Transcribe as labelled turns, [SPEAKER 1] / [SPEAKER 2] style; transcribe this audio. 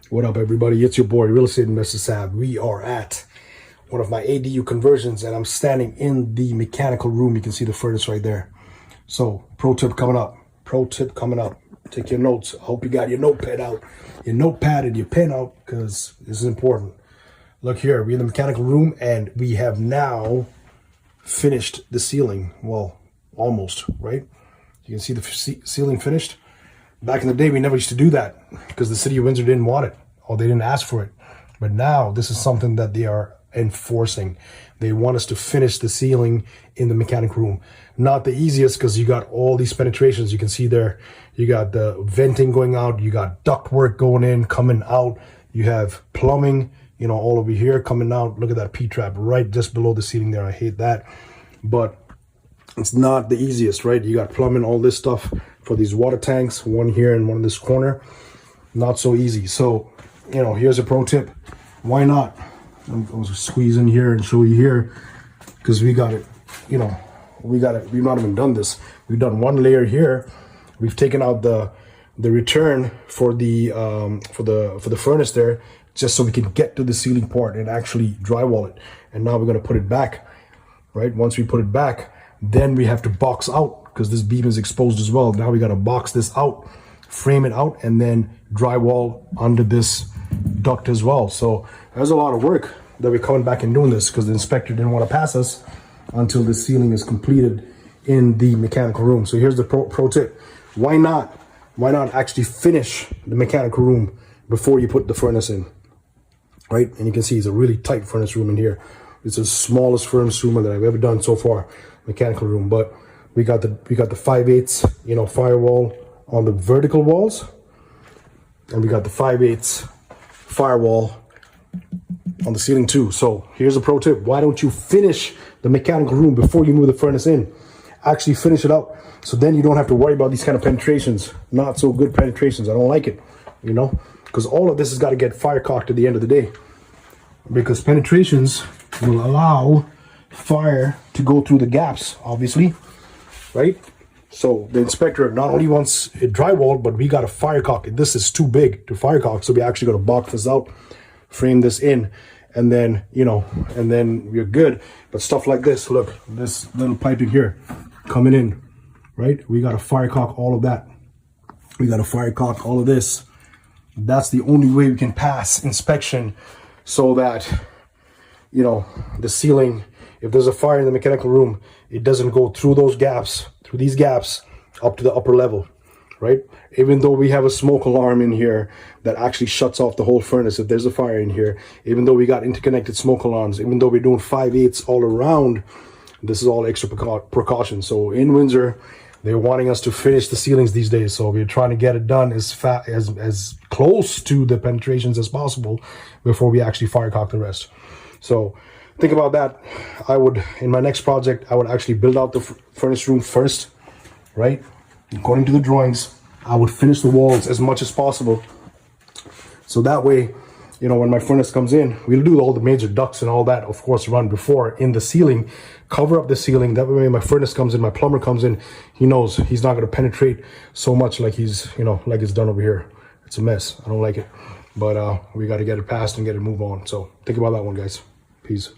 [SPEAKER 1] What up, everybody? It's your boy, Real Estate Investor Sab. We are at one of my ADU conversions, and I'm standing in the mechanical room. You can see the furnace right there. So, pro tip coming up. Pro tip coming up. Take your notes. I hope you got your notepad out, your notepad and your pen out, because this is important. Look here, we're in the mechanical room, and we have now finished the ceiling. Well, almost, right? You can see the ceiling finished. Back in the day, we never used to do that because the city of Windsor didn't want it, or they didn't ask for it. But now this is something that they are enforcing. They want us to finish the ceiling in the mechanic room. Not the easiest, because you got all these penetrations. You can see there, you got the venting going out, you got duct work going in, coming out. You have plumbing, you know, all over here coming out. Look at that P-trap right just below the ceiling there. I hate that. But it's not the easiest, right? You got plumbing, all this stuff for these water tanks, one here and one in this corner. Not so easy. So, you know, here's a pro tip. Why not? I'll squeeze in here and show you here, because we got it, you know, we got it. We've not even done this. We've done one layer here. We've taken out the return for the furnace there, just so we can get to the ceiling part and actually drywall it. And now we're going to put it back, right? Once we put it back, then we have to box out, because this beam is exposed as well. Now we got to box this out, frame it out, and then drywall under this duct as well. So there's a lot of work that we're coming back and doing this, because the inspector didn't want to pass us until the ceiling is completed in the mechanical room. So here's the pro tip. Why not actually finish the mechanical room before you put the furnace in, right? And you can see it's a really tight furnace room in here. It's the smallest furnace room that I've ever done so far, mechanical room. But we got the 5/8, you know, firewall on the vertical walls, and we got the 5/8 firewall on the ceiling too. So here's a pro tip. Why don't you finish the mechanical room before you move the furnace in? Actually finish it up, so then you don't have to worry about these kind of penetrations. Not so good penetrations. I don't like it, you know, because all of this has got to get fire cocked at the end of the day, because penetrations will allow fire to go through the gaps, obviously, right? So the inspector not only wants it drywalled, but we got to fire cock it. This is too big to fire cock, so we actually got to box this out, frame this in, and then, you know, and then we're good. But stuff like this, look, this little piping here coming in, right? We got to fire cock all of that. We got to fire cock all of this. That's the only way we can pass inspection, so that, you know, the ceiling, if there's a fire in the mechanical room, it doesn't go through those gaps, through these gaps, up to the upper level, right? Even though we have a smoke alarm in here that actually shuts off the whole furnace if there's a fire in here, even though we got interconnected smoke alarms, even though we're doing 5/8 all around, this is all extra precaution. So in Windsor, they're wanting us to finish the ceilings these days. So we're trying to get it done as close to the penetrations as possible before we actually fire cock the rest. So think about that. I would, in my next project, I would actually build out the furnace room first, right? According to the drawings, I would finish the walls as much as possible. So that way, you know, when my furnace comes in, we'll do all the major ducts and all that, of course, run before in the ceiling, cover up the ceiling. That way, when my furnace comes in, my plumber comes in, he knows he's not going to penetrate so much like he's, you know, like it's done over here. It's a mess. I don't like it. But we got to get it passed and get it move on. So think about that one, guys. Peace.